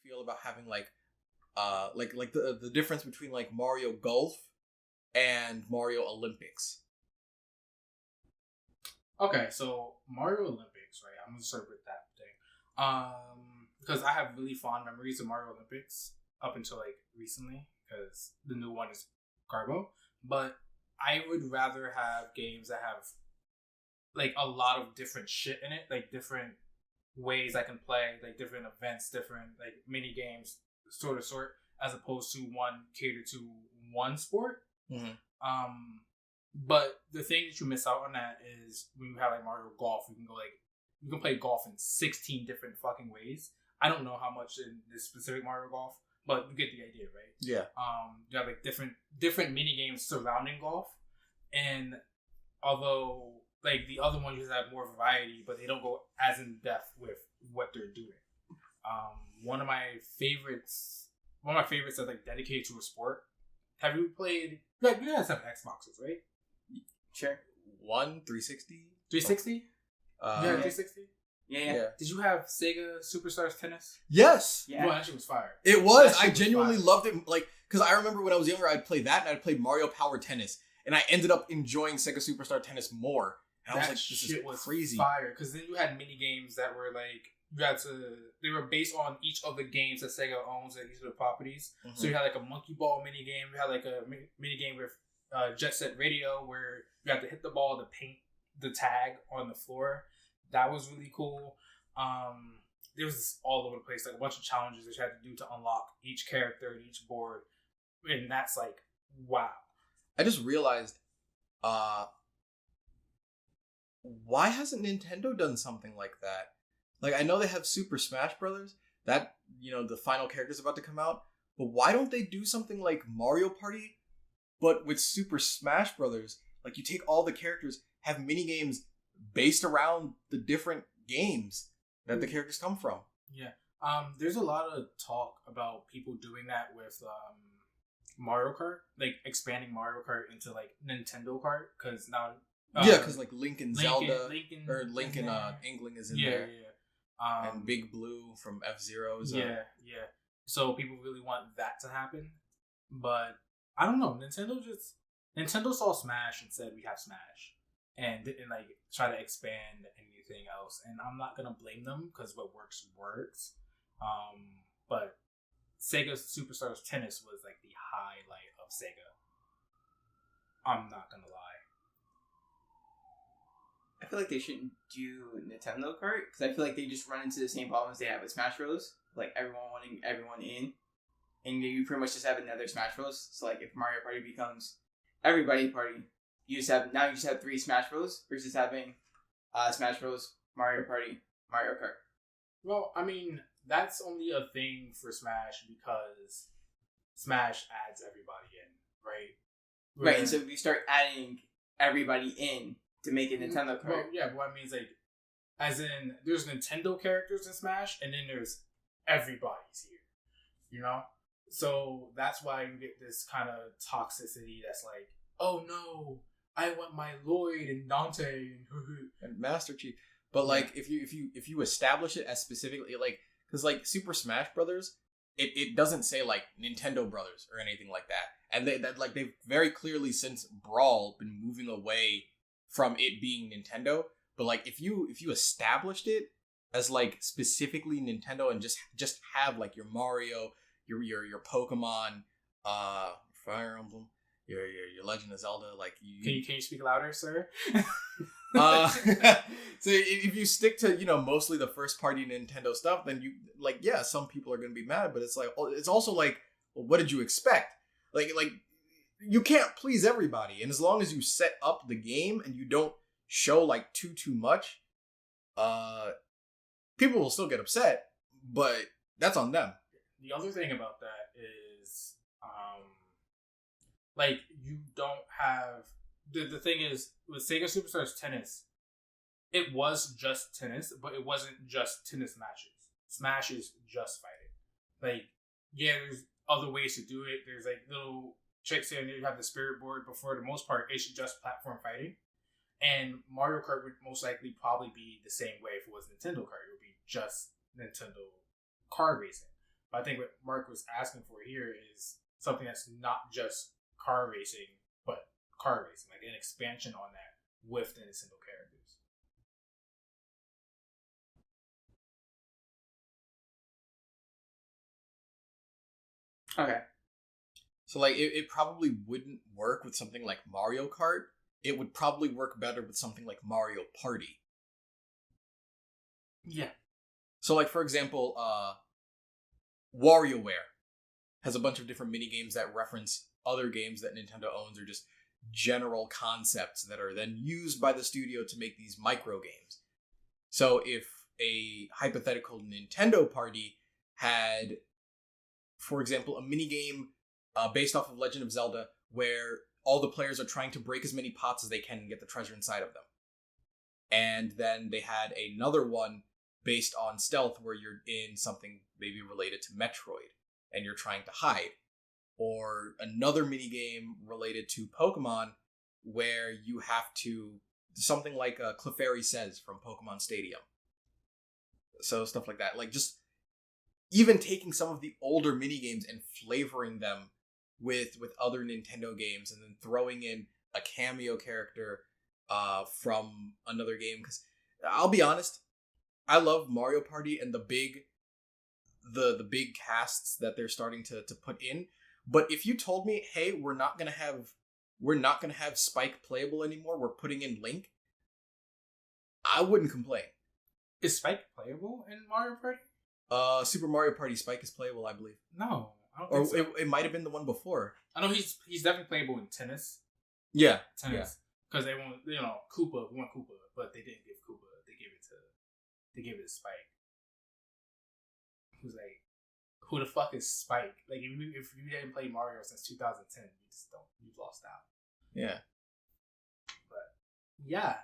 feel about having like the difference between like Mario Golf and Mario Olympics? Okay, so Mario Olympics, right? I'm gonna start with that thing. Because I have really fond memories of Mario Olympics up until like recently, because the new one is Garbo. But I would rather have games that have like a lot of different shit in it, like different ways I can play, like different events, different like mini games, sort, as opposed to one catered to one sport. Mm-hmm. But the thing that you miss out on that is when you have like Mario Golf, you can play golf in 16 different fucking ways. I don't know how much in this specific Mario Golf, but you get the idea, right? Yeah. You have like different mini games surrounding golf, and although like the other ones just have more variety, but they don't go as in depth with what they're doing. One of my favorites that's like dedicated to a sport. Have you played? Like you guys have Xboxes, right? Sure. 360? 360? Yeah, 360. Yeah. Did you have Sega Superstars Tennis? Yes. Yeah. Well, that shit was fire. It was. That shit I was genuinely fire. loved it. Like, because I remember when I was younger, I'd play that and I'd play Mario Power Tennis. And I ended up enjoying Sega Superstar Tennis more. And I was like, this is crazy. Fire. Because then you had mini games that were like, they were based on each of the games that Sega owns and each of the properties. Mm-hmm. So you had like a monkey ball mini game. You had like a mini game with Jet Set Radio where you had to hit the ball to paint the tag on the floor. That was really cool. There was all over the place, like a bunch of challenges that you had to do to unlock each character and each board. And that's like, wow. I just realized, why hasn't Nintendo done something like that? Like, I know they have Super Smash Brothers, that, you know, the final character's about to come out, but why don't they do something like Mario Party, but with Super Smash Brothers? Like, you take all the characters, have mini games based around the different games that the characters come from. Yeah. There's a lot of talk about people doing that with Mario Kart, like expanding Mario Kart into like Nintendo Kart, because now Yeah, because like Link and Zelda, Link and Inkling is in there. Yeah. And Big Blue from F-Zero is yeah. So people really want that to happen, but I don't know. Nintendo saw Smash and said we have Smash, and didn't like try to expand anything else. And I'm not gonna blame them because what works. But Sega Superstars Tennis was like the highlight of Sega. I'm not gonna lie. I feel like they shouldn't do Nintendo Kart because I feel like they just run into the same problems they have with Smash Bros. Like everyone wanting everyone in, and you pretty much just have another Smash Bros. So like if Mario Party becomes everybody party, you just have 3 Smash Bros. Versus having Smash Bros, Mario Party, Mario Kart. Well, I mean that's only a thing for Smash because Smash adds everybody in, right? Right, and so if you start adding everybody in to make a Nintendo Kart. Well, yeah, what I mean is like, as in, there's Nintendo characters in Smash, and then there's everybody's here, you know? So that's why you get this kind of toxicity that's like, oh no, I want my Lloyd and Dante and Master Chief. But like, if you establish it as specifically like, because like Super Smash Brothers, it doesn't say like Nintendo Brothers or anything like that, and they've very clearly since Brawl been moving away from it being Nintendo. But like if you established it as like specifically Nintendo and just have like your Mario, your Pokemon, Fire Emblem, your Legend of Zelda, like you Can you speak louder, sir? So if you stick to, you know, mostly the first party Nintendo stuff, then you like, yeah, some people are gonna be mad, but it's like, it's also like, well, what did you expect? Like you can't please everybody, and as long as you set up the game and you don't show like too much, people will still get upset, but that's on them. The other thing about that is, like you don't have the thing is with Sega Superstars Tennis, it was just tennis, but it wasn't just tennis matches. Smash is just fighting. Like, yeah, there's other ways to do it. There's like little tricks here and there. You have the spirit board, but for the most part, it's just platform fighting. And Mario Kart would most likely probably be the same way if it was Nintendo Kart. It would be just Nintendo car racing. But I think what Mark was asking for here is something that's not just car racing, but car racing, like an expansion on that with the Nintendo characters. Okay. So like it probably wouldn't work with something like Mario Kart. It would probably work better with something like Mario Party. Yeah. So like for example, WarioWare has a bunch of different mini games that reference other games that Nintendo owns, or just general concepts that are then used by the studio to make these micro games. So if a hypothetical Nintendo party had, for example, a mini game based off of Legend of Zelda, where all the players are trying to break as many pots as they can and get the treasure inside of them. And then they had another one based on stealth, where you're in something maybe related to Metroid and you're trying to hide. Or another mini game related to Pokemon, where you have to, something like Clefairy Says from Pokemon Stadium. So stuff like that. Like just even taking some of the older mini games and flavoring them with other Nintendo games, and then throwing in a cameo character from another game. Because I'll be honest, I love Mario Party and the big casts that they're starting to put in. But if you told me, hey, we're not gonna have Spike playable anymore, we're putting in Link, I wouldn't complain. Is Spike playable in Mario Party? Super Mario Party Spike is playable, I believe. No, I don't Or think so. it might have been the one before. I know he's definitely playable in tennis. Yeah. Tennis. Because they want, Koopa, we want Koopa, but they didn't give Koopa. They gave it to Spike. Who's like, who the fuck is Spike? Like, if you didn't play Mario since 2010, you've lost out. Yeah. But, yeah.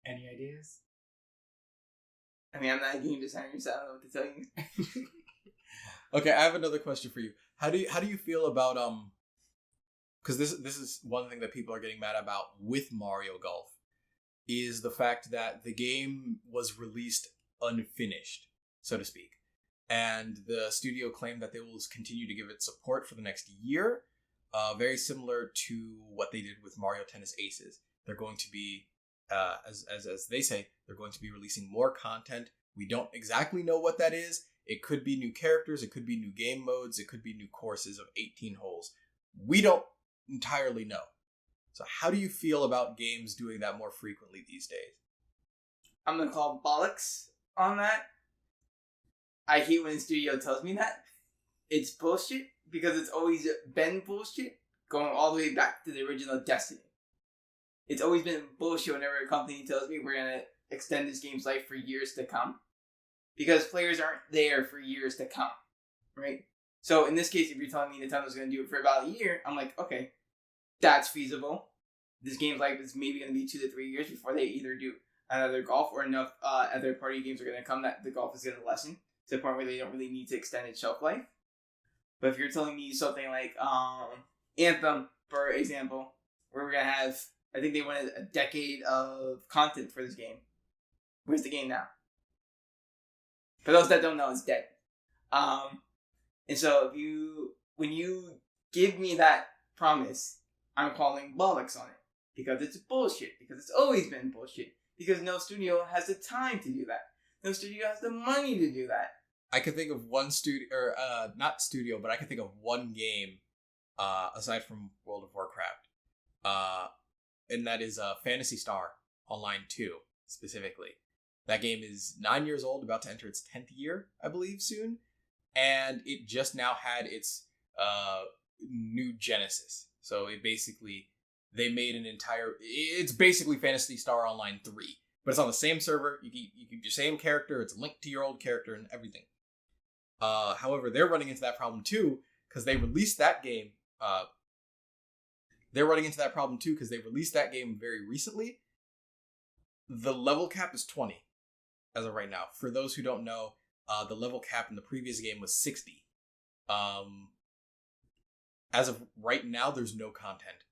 Any ideas? I mean, I'm not a game designer, so I don't know what to tell you. Okay, I have another question for you. How do you feel about because this is one thing that people are getting mad about with Mario Golf, is the fact that the game was released unfinished, so to speak. And the studio claimed that they will continue to give it support for the next year, very similar to what they did with Mario Tennis Aces. They're going to be, as they say, they're going to be releasing more content. We don't exactly know what that is. It could be new characters, it could be new game modes, it could be new courses of 18 holes. We don't entirely know. So how do you feel about games doing that more frequently these days? I'm gonna call bollocks on that. I hate when the studio tells me that. It's bullshit, because it's always been bullshit, going all the way back to the original Destiny. It's always been bullshit whenever a company tells me we're gonna extend this game's life for years to come. Because players aren't there for years to come, right? So in this case, if you're telling me Nintendo's gonna do it for about a year, I'm like, okay, that's feasible. This game's life is maybe gonna be 2 to 3 years before they either do another golf, or enough other party games are gonna come that the golf is gonna lessen to the point where they don't really need to extend its shelf life. But if you're telling me something like Anthem, for example, where we're gonna have, I think they wanted a decade of content for this game. Where's the game now? For those that don't know, it's dead. And so when you give me that promise, I'm calling bollocks on it. Because it's bullshit. Because it's always been bullshit. Because no studio has the time to do that. No studio has the money to do that. I can think of one studio, or not studio, but I can think of one game, aside from World of Warcraft, and that is Phantasy Star Online 2, specifically. That game is 9 years old, about to enter its 10th year, I believe, soon. And it just now had its new Genesis. So they made an entire, it's basically Phantasy Star Online 3. But it's on the same server, you keep your same character, it's linked to your old character and everything. However, they're running into that problem too, because they released that game, very recently. The level cap is 20. As of right now. For those who don't know, the level cap in the previous game was 60. As of right now, there's no content.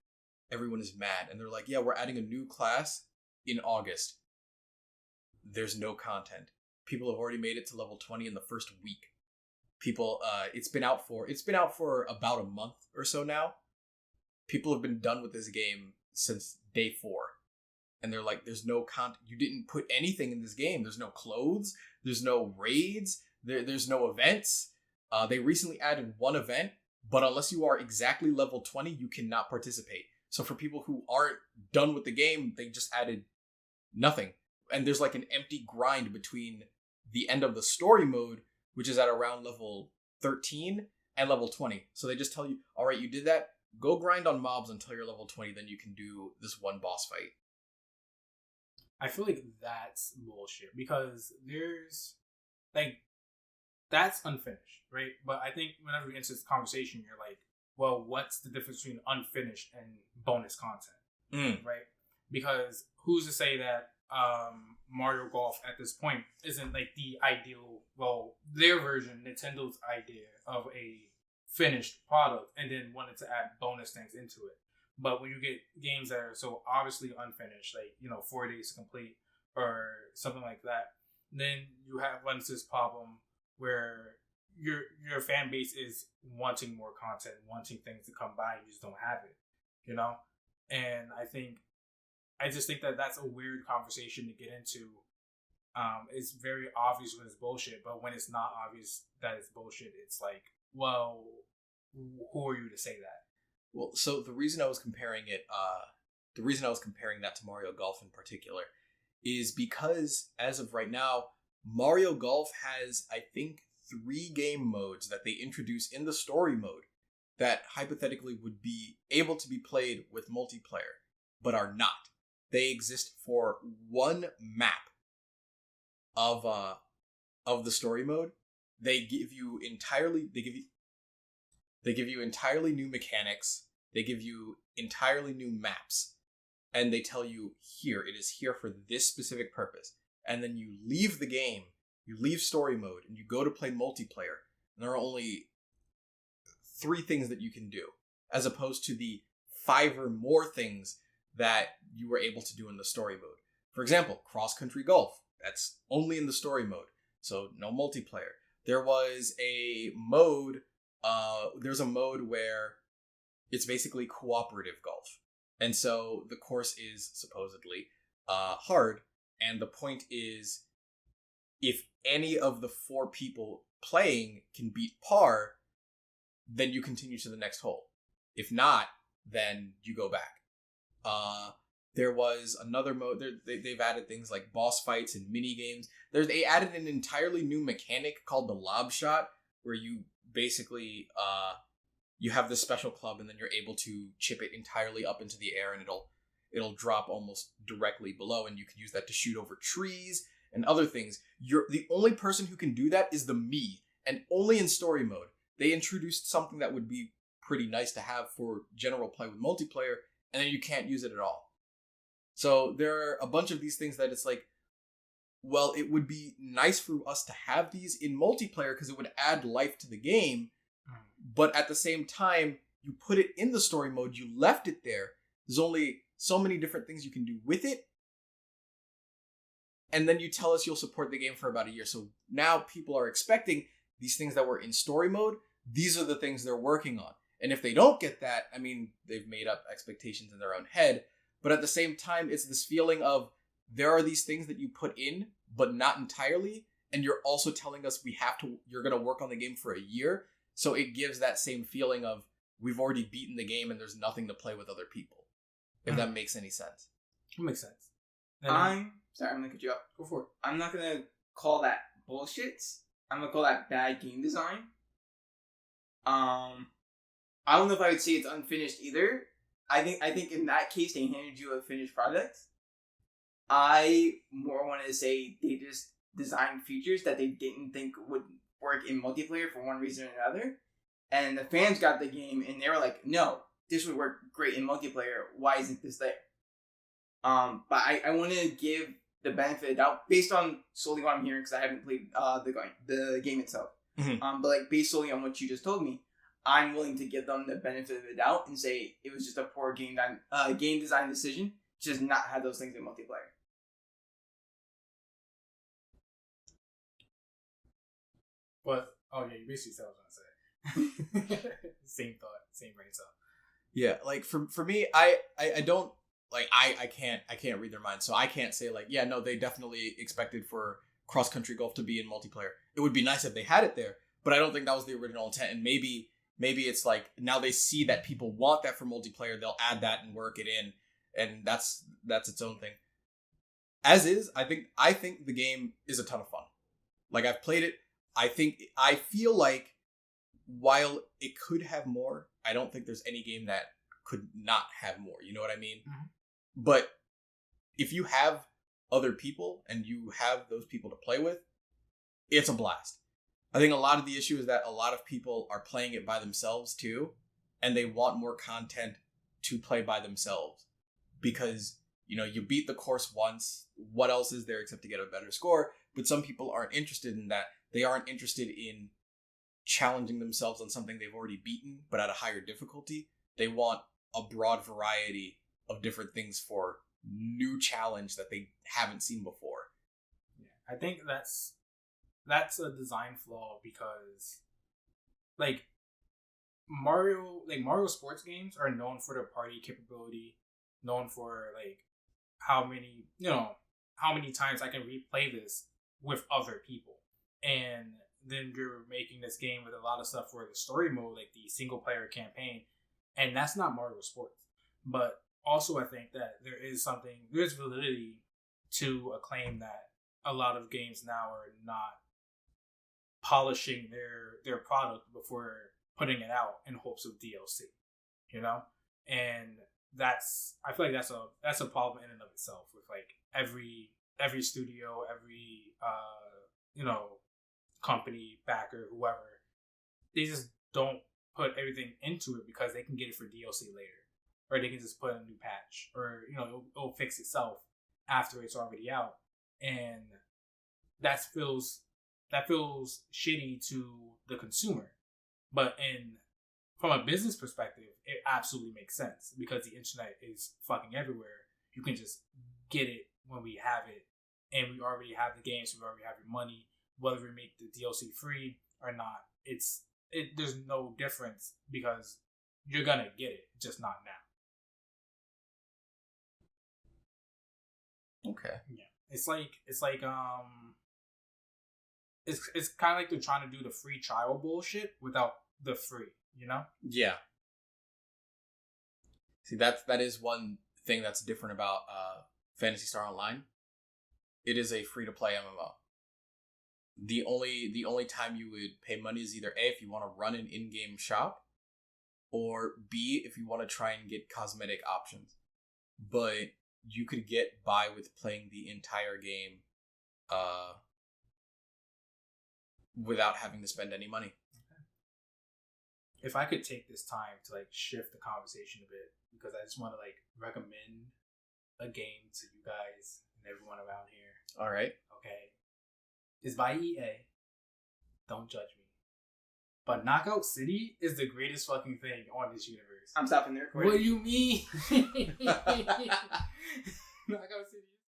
Everyone is mad. And they're like, yeah, we're adding a new class in August. There's no content. people have already made it to level 20 in the first week. People, it's been out for about a month or so now. People have been done with this game since day 4. And they're like, there's no you didn't put anything in this game. There's no clothes. There's no raids. There's no events. They recently added one event, but unless you are exactly level 20, you cannot participate. So for people who aren't done with the game, they just added nothing. And there's like an empty grind between the end of the story mode, which is at around level 13, and level 20. So they just tell you, all right, you did that. Go grind on mobs until you're level 20, then you can do this one boss fight. I feel like that's bullshit because there's like that's unfinished, right? But I think whenever we enter this conversation, you're like, well, what's the difference between unfinished and bonus content, right? Because who's to say that Mario Golf at this point isn't like the ideal, well, their version, Nintendo's idea of a finished product, and then wanted to add bonus things into it. But when you get games that are so obviously unfinished, like, 4 days to complete or something like that, then you run into this problem where your fan base is wanting more content, wanting things to come by, you just don't have it, And I just think that that's a weird conversation to get into. It's very obvious when it's bullshit, but when it's not obvious that it's bullshit, it's like, well, who are you to say that? Well, so the reason I was comparing that to Mario Golf in particular is because as of right now, Mario Golf has, I think, 3 game modes that they introduce in the story mode that hypothetically would be able to be played with multiplayer, but are not. They exist for one map of the story mode. They give you entirely new mechanics. They give you entirely new maps. And they tell you, it is here for this specific purpose. And then you leave the game, you leave story mode, and you go to play multiplayer. And there are only 3 things that you can do, as opposed to the 5 or more things that you were able to do in the story mode. For example, cross-country golf. That's only in the story mode, so no multiplayer. There was a mode, there's a mode where it's basically cooperative golf. And so the course is supposedly hard, and the point is, if any of the 4 people playing can beat par, then you continue to the next hole. If not, then you go back. There was another mode. They've added things like boss fights and mini games. They added an entirely new mechanic called the lob shot, where you basically you have this special club, and then you're able to chip it entirely up into the air, and it'll drop almost directly below, and you can use that to shoot over trees and other things. The only person who can do that is the Mii, and only in story mode. They introduced something that would be pretty nice to have for general play with multiplayer, and then you can't use it at all. So there are a bunch of these things that it's like, well, it would be nice for us to have these in multiplayer because it would add life to the game. But at the same time, you put it in the story mode, you left it there. There's only so many different things you can do with it. And then you tell us you'll support the game for about a year. So now people are expecting these things that were in story mode. These are the things they're working on. And if they don't get that, I mean, they've made up expectations in their own head. But at the same time, it's this feeling of there are these things that you put in, but not entirely. And you're also telling us you're going to work on the game for a year. So it gives that same feeling of we've already beaten the game and there's nothing to play with other people. If that makes any sense. It makes sense. I'm going to cut you off. Go for it. I'm not going to call that bullshit. I'm going to call that bad game design. I don't know if I would say it's unfinished either. I think in that case, they handed you a finished product. I more wanted to say they just designed features that they didn't think would work in multiplayer for one reason or another. And the fans got the game and they were like, no, this would work great in multiplayer. Why isn't this there? But I want to give the benefit of the doubt based on solely what I'm hearing because I haven't played the game itself. Mm-hmm. But like based solely on what you just told me, I'm willing to give them the benefit of the doubt and say it was just a poor game design decision to just not have those things in multiplayer. But you basically said what I was gonna say. Same thought, same brain cell. Yeah, like for me, I don't like I can't read their minds, so I can't say like, yeah, no, they definitely expected for cross country golf to be in multiplayer. It would be nice if they had it there, but I don't think that was the original intent. And maybe it's like now they see that people want that for multiplayer, they'll add that and work it in, and that's its own thing. As is, I think the game is a ton of fun. Like, I've played it. I feel like while it could have more, I don't think there's any game that could not have more. You know what I mean? Mm-hmm. But if you have other people and you have those people to play with, it's a blast. I think a lot of the issue is that a lot of people are playing it by themselves too, and they want more content to play by themselves because, you know, you beat the course once. What else is there except to get a better score? But some people aren't interested in that. They aren't interested in challenging themselves on something they've already beaten, but at a higher difficulty. They want a broad variety of different things for new challenge that they haven't seen before. Yeah, I think that's a design flaw because, like, Mario sports games are known for their party capability, known for like how many times I can replay this with other people, and then you're making this game with a lot of stuff for the story mode, like the single player campaign, and that's not Mario Sports. But also, I think that there's validity to a claim that a lot of games now are not polishing their product before putting it out in hopes of DLC, you know? And I feel like that's a problem in and of itself with like every studio, every company, backer, whoever. They just don't put everything into it because they can get it for DLC later. Or they can just put in a new patch. Or, it'll fix itself after it's already out. And that feels shitty to the consumer. But from a business perspective, it absolutely makes sense because the internet is fucking everywhere. You can just get it when we have it, and we already have the game, so we already have your money. Whether we make the DLC free or not, there's no difference because you're gonna get it, just not now. Okay. Yeah, it's kind of like they're trying to do the free trial bullshit without the free, you know? Yeah. See, that is one thing that's different about Phantasy Star Online. It is a free-to-play MMO. The only time you would pay money is either A, if you want to run an in-game shop, or B, if you want to try and get cosmetic options. But you could get by with playing the entire game without having to spend any money. Okay. If I could take this time to like shift the conversation a bit, because I just want to like recommend a game to you guys and everyone around here. All right. Okay. It's by EA. Don't judge me. But Knockout City is the greatest fucking thing on this universe. I'm stopping the recording. What do you mean? Knockout City